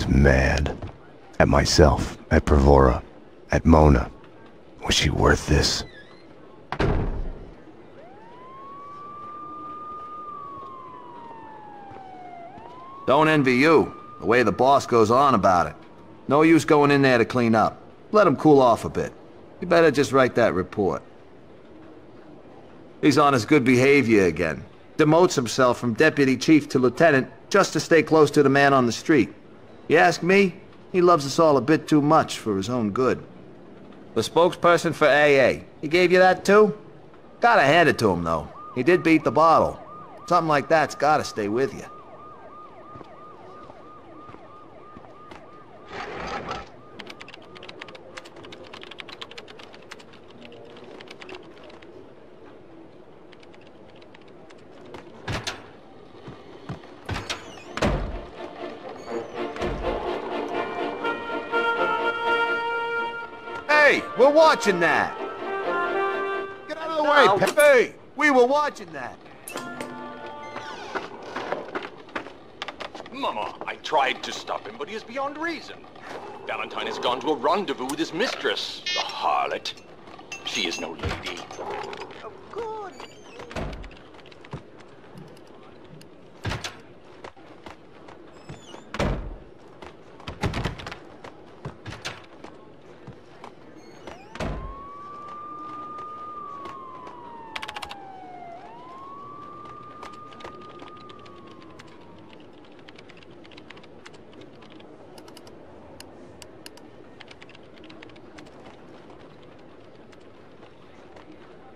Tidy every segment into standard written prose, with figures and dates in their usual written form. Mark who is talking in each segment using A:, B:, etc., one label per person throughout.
A: was mad. At myself, at Bravura, at Mona. Was she worth this?
B: Don't envy you, the way the boss goes on about it. No use going in there to clean up. Let him cool off a bit. You better just write that report. He's on his good behavior again. Demotes himself from deputy chief to lieutenant just to stay close to the man on the street. You ask me, he loves us all a bit too much for his own good. The spokesperson for AA, he gave you that too? Gotta hand it to him though. He did beat the bottle. Something like that's gotta stay with you. Hey, we're watching that!
C: Get out of the way, Pep!
B: Hey, we were watching that!
D: Mama, I tried to stop him, but he is beyond reason. Valentine has gone to a rendezvous with his mistress, the harlot. She is no lady.
E: Oh, good.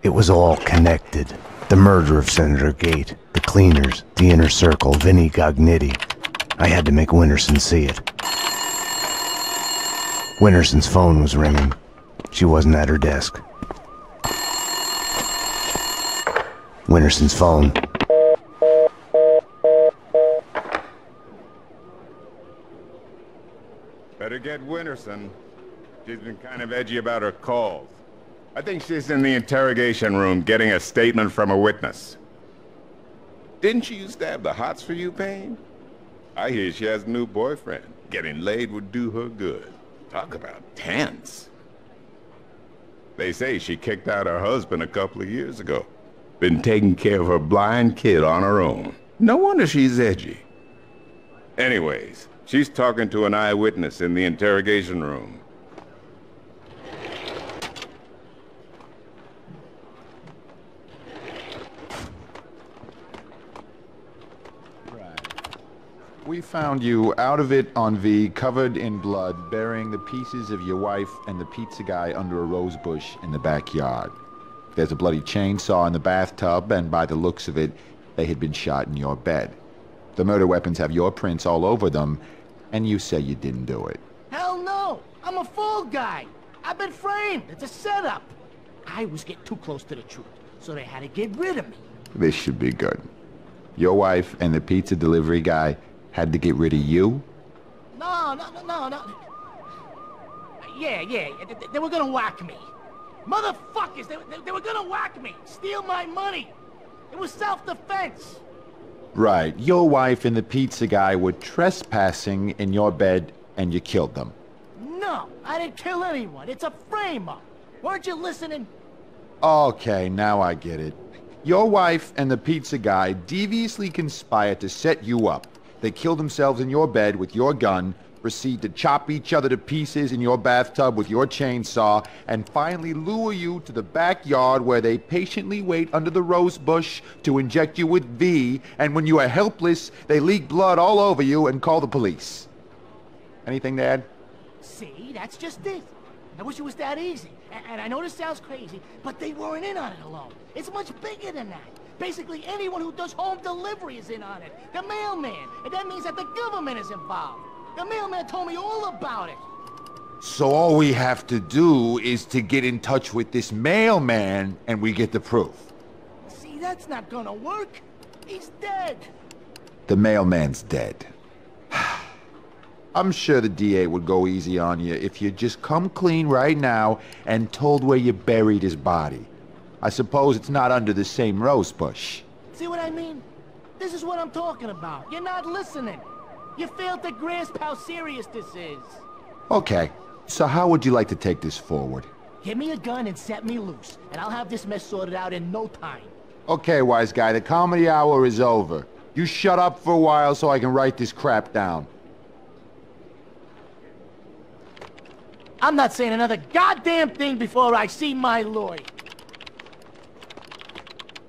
A: It was all connected. The murder of Senator Gate, the cleaners, the inner circle, Vinnie Gognitti. I had to make Winterson see it. Winterson's phone was ringing. She wasn't at her desk. Winterson's phone.
C: Better get Winterson. She's been kind of edgy about her calls. I think she's in the interrogation room getting a statement from a witness. Didn't she used to have the hots for you, Payne? I hear she has a new boyfriend. Getting laid would do her good. Talk about tense. They say she kicked out her husband a couple of years ago. Been taking care of her blind kid on her own. No wonder she's edgy. Anyways, she's talking to an eyewitness in the interrogation room.
F: We found you out of it on V, covered in blood, burying the pieces of your wife and the pizza guy under a rose bush in the backyard. There's a bloody chainsaw in the bathtub, and by the looks of it, they had been shot in your bed. The murder weapons have your prints all over them, and you say you didn't do it.
E: Hell no! I'm a fall guy! I've been framed! It's a setup! I was getting too close to the truth, so they had to get rid of me.
F: This should be good. Your wife and the pizza delivery guy had to get rid of you?
E: No. Yeah, they were gonna whack me. Motherfuckers, they were gonna whack me, steal my money. It was self-defense.
F: Right, your wife and the pizza guy were trespassing in your bed and you killed them.
E: No, I didn't kill anyone. It's a frame-up. Weren't you listening?
F: Okay, now I get it. Your wife and the pizza guy deviously conspired to set you up. They killed themselves in your bed with your gun, proceed to chop each other to pieces in your bathtub with your chainsaw, and finally lure you to the backyard where they patiently wait under the rose bush to inject you with V, and when you are helpless, they leak blood all over you and call the police. Anything to add?
E: See, that's just it. I wish it was that easy. And I know this sounds crazy, but they weren't in on it alone. It's much bigger than that. Basically, anyone who does home delivery is in on it. The mailman. And that means that the government is involved. The mailman told me all about it.
F: So all we have to do is to get in touch with this mailman, and we get the proof.
E: See, that's not gonna work. He's dead.
F: The mailman's dead. I'm sure the DA would go easy on you if you just come clean right now and told where you buried his body. I suppose it's not under the same rose bush.
E: See what I mean? This is what I'm talking about. You're not listening. You failed to grasp how serious this is.
F: Okay, so how would you like to take this forward?
E: Give me a gun and set me loose, and I'll have this mess sorted out in no time.
F: Okay, wise guy, the comedy hour is over. You shut up for a while so I can write this crap down.
E: I'm not saying another goddamn thing before I see my lawyer.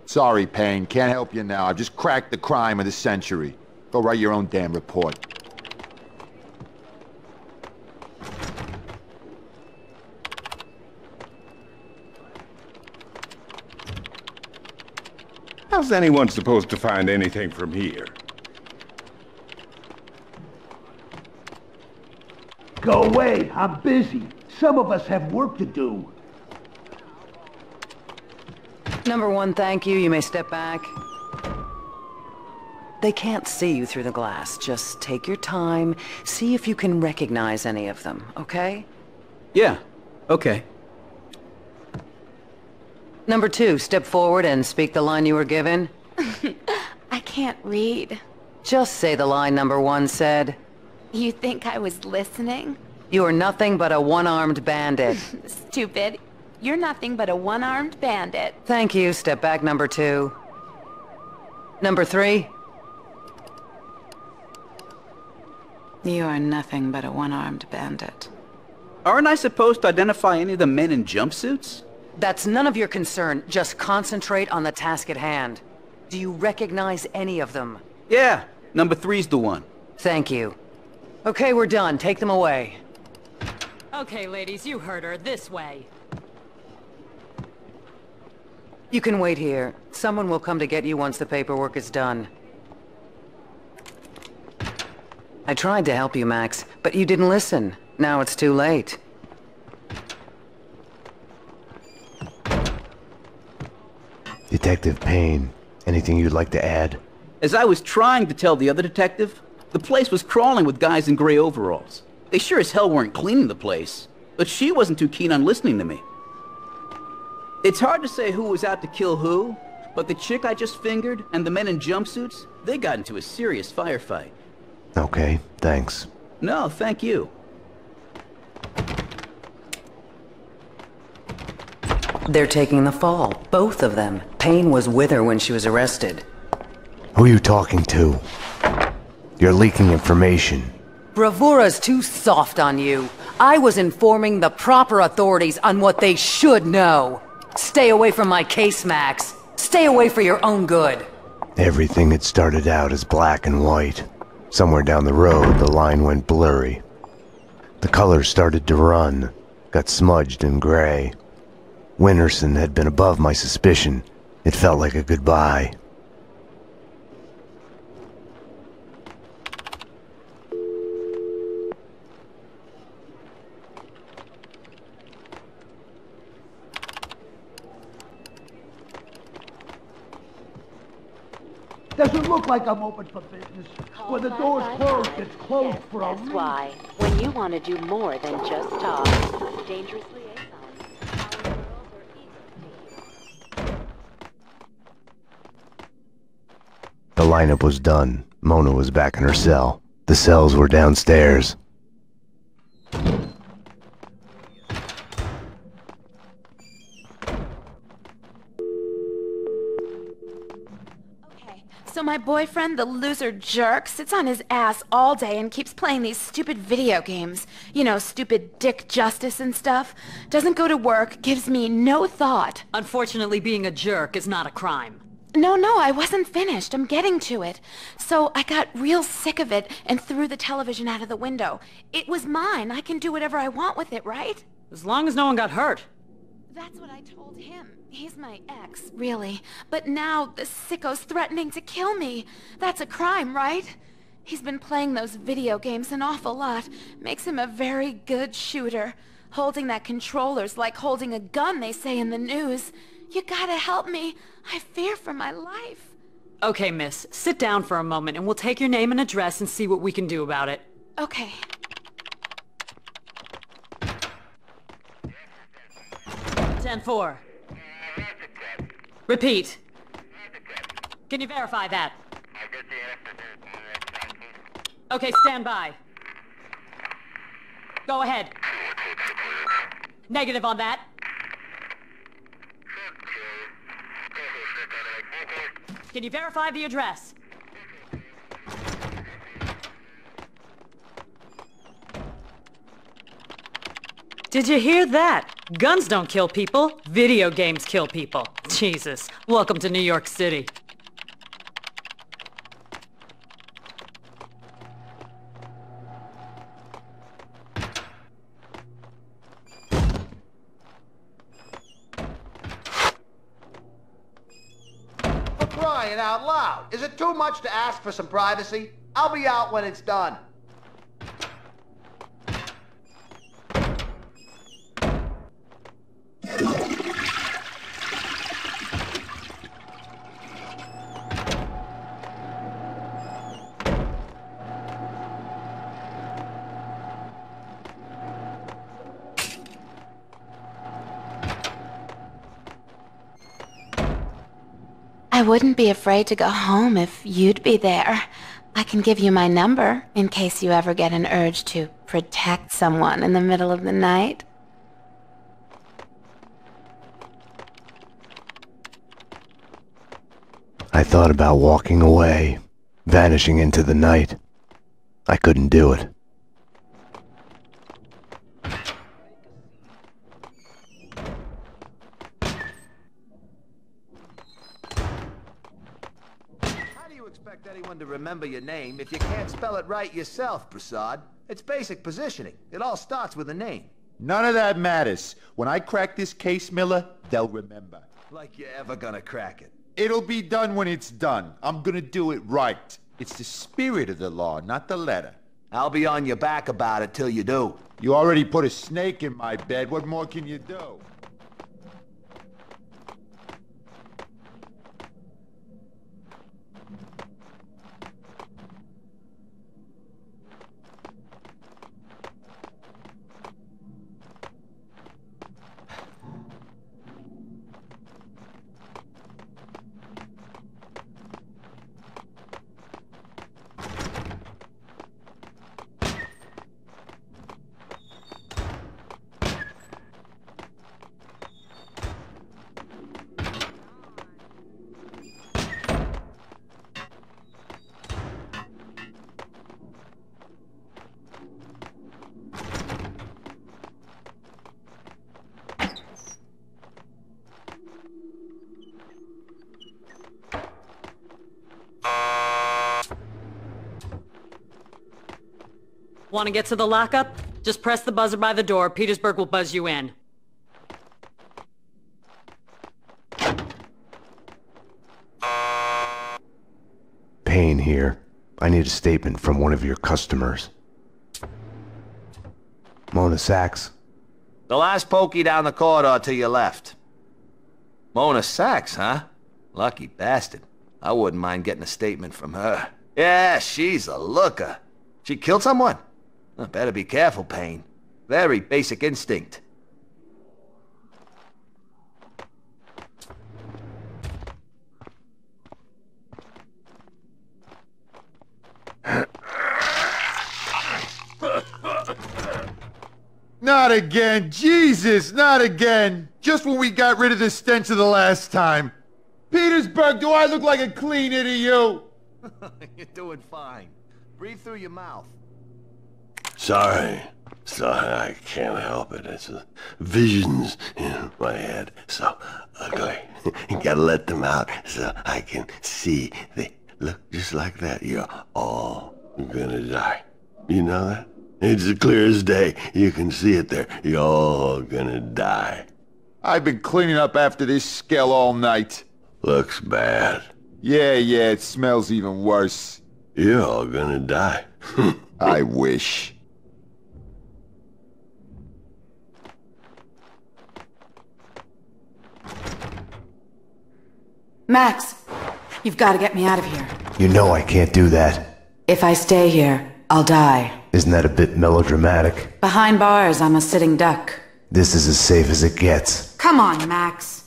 F: Sorry, Payne, can't help you now. I've just cracked the crime of the century. Go write your own damn report.
C: How's anyone supposed to find anything from here?
G: Go away, I'm busy. Some of us have work to do.
H: Number one, thank you. You may step back. They can't see you through the glass. Just take your time. See if you can recognize any of them, okay?
I: Yeah, okay.
H: Number two, step forward and speak the line you were given.
J: I can't read.
H: Just say the line number one said.
J: You think I was listening?
H: You are nothing but a one-armed bandit.
J: Stupid. You're nothing but a one-armed bandit.
H: Thank you. Step back, number two. Number three.
J: You are nothing but a one-armed bandit.
I: Aren't I supposed to identify any of the men in jumpsuits?
H: That's none of your concern. Just concentrate on the task at hand. Do you recognize any of them?
I: Yeah, number three's the one.
H: Thank you. Okay, we're done. Take them away.
K: Okay, ladies, you heard her. This way.
H: You can wait here. Someone will come to get you once the paperwork is done. I tried to help you, Max, but you didn't listen. Now it's too late.
A: Detective Payne, anything you'd like to add?
I: As I was trying to tell the other detective, the place was crawling with guys in gray overalls. They sure as hell weren't cleaning the place, but she wasn't too keen on listening to me. It's hard to say who was out to kill who, but the chick I just fingered and the men in jumpsuits, they got into a serious firefight.
A: Okay, thanks.
I: No, thank you.
H: They're taking the fall, both of them. Payne was with her when she was arrested.
A: Who are you talking to? You're leaking information.
H: Bravura's too soft on you. I was informing the proper authorities on what they should know. Stay away from my case, Max. Stay away for your own good.
A: Everything had started out as black and white. Somewhere down the road, the line went blurry. The colors started to run, got smudged and gray. Winterson had been above my suspicion. It felt like a goodbye.
G: Doesn't look like I'm open for business. When the door's closed, it's closed for a reason.
L: That's why, when you want to do more than just talk, dangerous liaisons.
A: The lineup was done. Mona was back in her cell. The cells were downstairs.
J: So my boyfriend, the loser jerk, sits on his ass all day and keeps playing these stupid video games. You know, stupid dick justice and stuff. Doesn't go to work, gives me no thought.
K: Unfortunately, being a jerk is not a crime.
J: No, I wasn't finished. I'm getting to it. So I got real sick of it and threw the television out of the window. It was mine. I can do whatever I want with it, right?
K: As long as no one got hurt.
J: That's what I told him. He's my ex, really. But now the sicko's threatening to kill me. That's a crime, right? He's been playing those video games an awful lot. Makes him a very good shooter. Holding that controller's like holding a gun, they say in the news. You gotta help me. I fear for my life.
K: Okay, miss. Sit down for a moment and we'll take your name and address and see what we can do about it.
J: Okay.
K: 10-4. Repeat. Can you verify that? Okay, stand by. Go ahead. Negative on that. Can you verify the address? Did you hear that? Guns don't kill people. Video games kill people. Jesus. Welcome to New York City.
B: For crying out loud. Is it too much to ask for some privacy? I'll be out when it's done.
J: I wouldn't be afraid to go home if you'd be there. I can give you my number in case you ever get an urge to protect someone in the middle of the night.
A: I thought about walking away, vanishing into the night. I couldn't do it.
B: How do you expect anyone to remember your name if you can't spell it right yourself, Prasad? It's basic positioning. It all starts with a name.
F: None of that matters. When I crack this case, Miller, they'll remember.
B: Like you're ever gonna crack it.
F: It'll be done when it's done. I'm gonna do it right. It's the spirit of the law, not the letter.
B: I'll be on your back about it till you do.
F: You already put a snake in my bed. What more can you do?
K: Want to get to the lockup? Just press the buzzer by the door. Petersburg will buzz you in.
A: Payne here. I need a statement from one of your customers. Mona Sachs.
B: The last pokey down the corridor to your left. Mona Sachs, huh? Lucky bastard. I wouldn't mind getting a statement from her. Yeah, she's a looker. She killed someone? Oh, better be careful, Payne. Very basic instinct.
F: Not again! Jesus, not again! Just when we got rid of the stench of the last time. Petersburg, do I look like a cleaner to you?
B: You're doing fine. Breathe through your mouth.
M: Sorry, I can't help it. It's visions in my head, so ugly. Gotta let them out so I can see. They look just like that. You're all gonna die. You know that? It's as clear as day. You can see it there. You're all gonna die.
F: I've been cleaning up after this scale all night.
M: Looks bad.
F: Yeah, it smells even worse.
M: You're all gonna die.
F: I wish.
H: Max, you've got to get me out of here.
A: You know I can't do that.
H: If I stay here, I'll die.
A: Isn't that a bit melodramatic?
H: Behind bars, I'm a sitting duck.
A: This is as safe as it gets.
H: Come on, Max.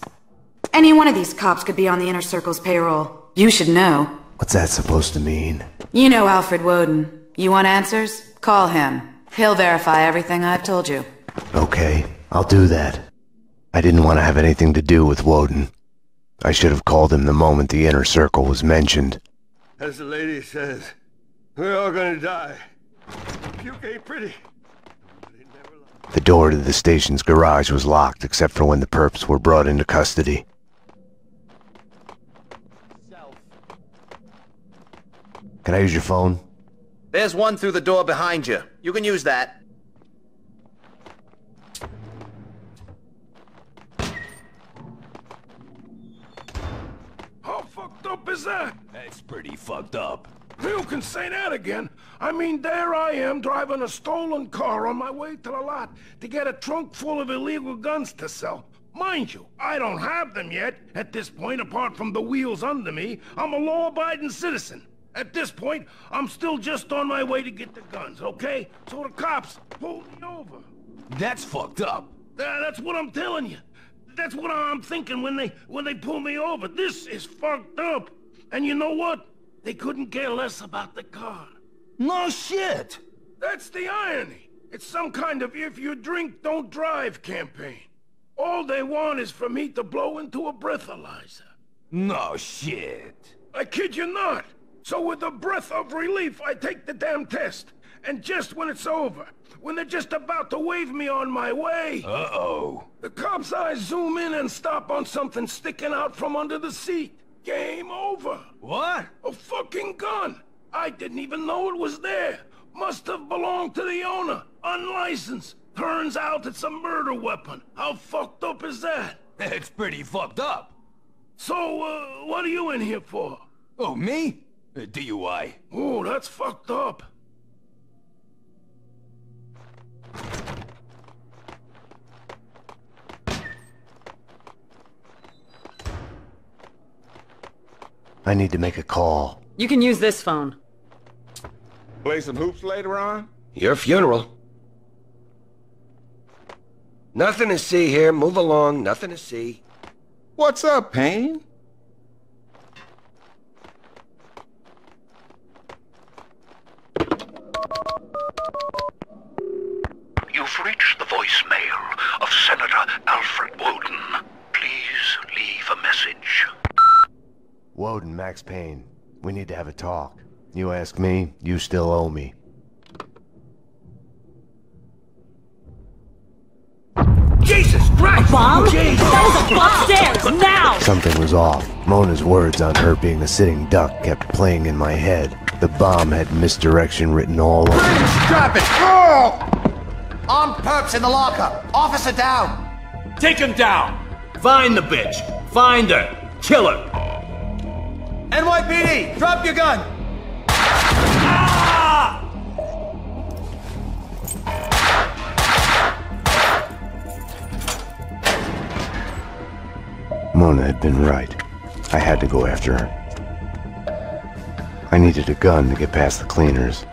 H: Any one of these cops could be on the Inner Circle's payroll. You should know.
A: What's that supposed to mean?
H: You know Alfred Woden. You want answers? Call him. He'll verify everything I've told you.
A: Okay, I'll do that. I didn't want to have anything to do with Woden. I should have called him the moment the inner circle was mentioned.
M: As the lady says, we're all gonna die. Puke ain't pretty.
A: The door to the station's garage was locked except for when the perps were brought into custody. Can I use your phone?
B: There's one through the door behind you. You can use that.
N: How fucked up is that?
O: That's pretty fucked up.
N: You can say that again. I mean, there I am driving a stolen car on my way to the lot to get a trunk full of illegal guns to sell. Mind you, I don't have them yet. At this point, apart from the wheels under me, I'm a law-abiding citizen. At this point, I'm still just on my way to get the guns, okay? So the cops pulled me over.
O: That's fucked up.
N: That's what I'm telling you. That's what I'm thinking when they pull me over. This is fucked up. And you know what? They couldn't care less about the car.
O: No shit.
N: That's the irony. It's some kind of if you drink, don't drive campaign. All they want is for me to blow into a breathalyzer.
O: No shit.
N: I kid you not. So with a breath of relief, I take the damn test. And just when it's over, when they're just about to wave me on my way...
O: Uh-oh.
N: The cops' eyes zoom in and stop on something sticking out from under the seat. Game over.
O: What?
N: A fucking gun. I didn't even know it was there. Must have belonged to the owner. Unlicensed. Turns out it's a murder weapon. How fucked up is that?
O: It's pretty fucked up.
N: So, what are you in here for?
O: Oh, me? DUI.
N: Oh, that's fucked up.
A: I need to make a call.
K: You can use this phone.
C: Play some hoops later on?
M: Your funeral. Nothing to see here. Move along. Nothing to see.
C: What's up, Payne?
P: You've reached the voicemail of Senator Alfred Woden. Please leave a message.
A: Woden, Max Payne. We need to have a talk. You ask me, you still owe me.
P: Jesus Christ!
K: Bomb?
P: Jesus.
K: That was upstairs, now!
A: Something was off. Mona's words on her being a sitting duck kept playing in my head. The bomb had misdirection written all over it.
B: Drop it! Oh! Armed perps in the lockup. Officer down.
O: Take him down. Find the bitch. Find her. Kill her.
B: NYPD, drop your gun.
O: Ah!
A: Mona had been right. I had to go after her. I needed a gun to get past the cleaners.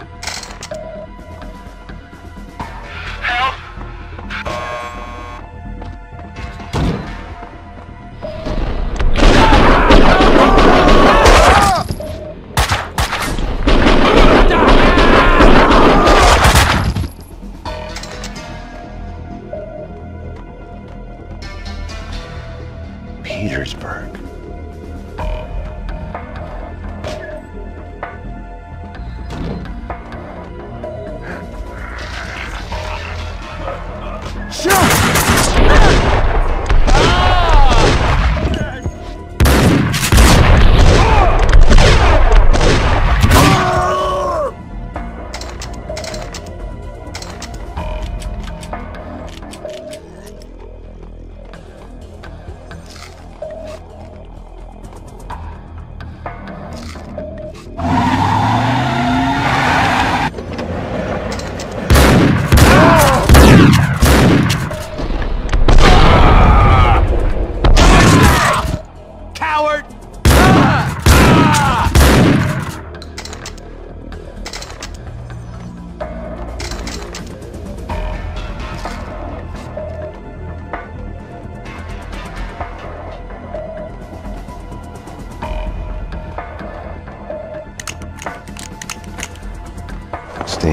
A: Petersburg.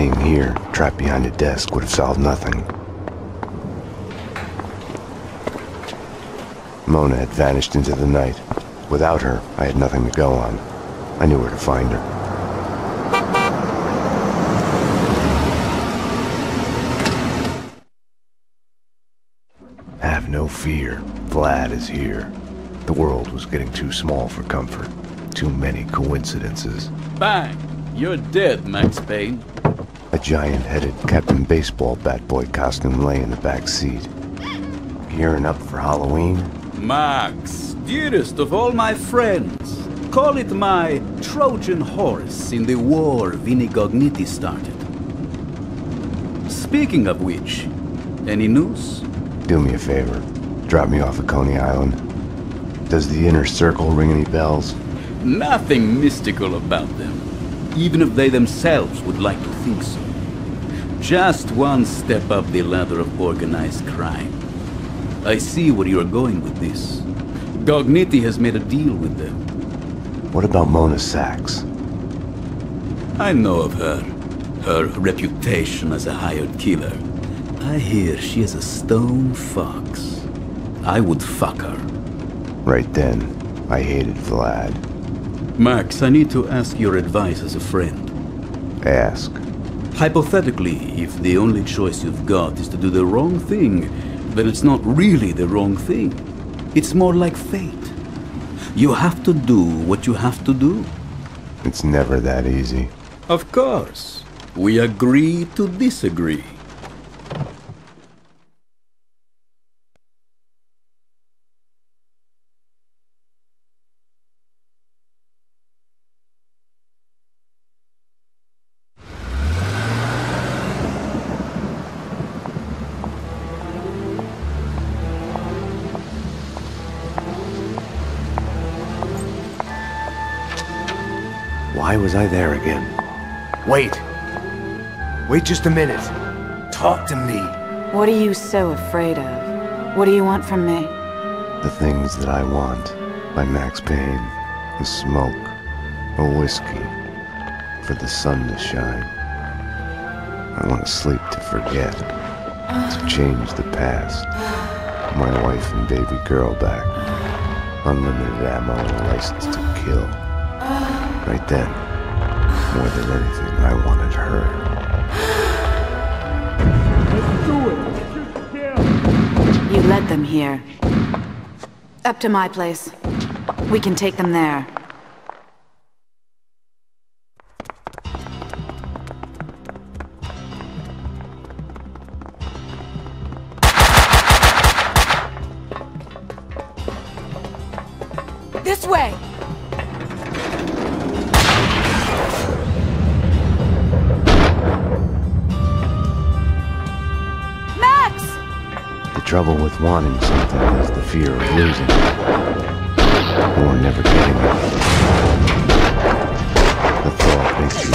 A: Staying here, trapped behind a desk, would have solved nothing. Mona had vanished into the night. Without her, I had nothing to go on. I knew where to find her. Have no fear. Vlad is here. The world was getting too small for comfort. Too many coincidences.
Q: Bang! You're dead, Max Payne.
A: A giant-headed Captain Baseball Bat Boy costume lay in the back seat. Gearing up for Halloween?
Q: Max, dearest of all my friends. Call it my Trojan horse in the war Vinnie Gognitti started. Speaking of which, any news?
A: Do me a favor. Drop me off at Coney Island. Does the inner circle ring any bells?
Q: Nothing mystical about them, even if they themselves would like to think so. Just one step up the ladder of organized crime. I see where you're going with this. Gognitti has made a deal with them.
A: What about Mona Sachs?
Q: I know of her. Her reputation as a hired killer. I hear she is a stone fox. I would fuck her.
A: Right then, I hated Vlad.
Q: Max, I need to ask your advice as a friend.
A: Ask.
Q: Hypothetically, if the only choice you've got is to do the wrong thing, then it's not really the wrong thing. It's more like fate. You have to do what you have to do.
A: It's never that easy.
Q: Of course. We agree to disagree.
A: Why was I there again? Wait! Wait just a minute! Talk to me!
R: What are you so afraid of? What do you want from me?
A: The Things That I Want by Max Payne. The smoke. A whiskey. For the sun to shine. I want to sleep to forget. To change the past. My wife and baby girl back. Unlimited ammo and a license to kill. Right then, more than anything, I wanted her.
G: Let's do it! Just kill!
R: You led them here. Up to my place. We can take them there.
H: This way!
A: The trouble with wanting something is the fear of losing it. Or never getting it. The thought makes you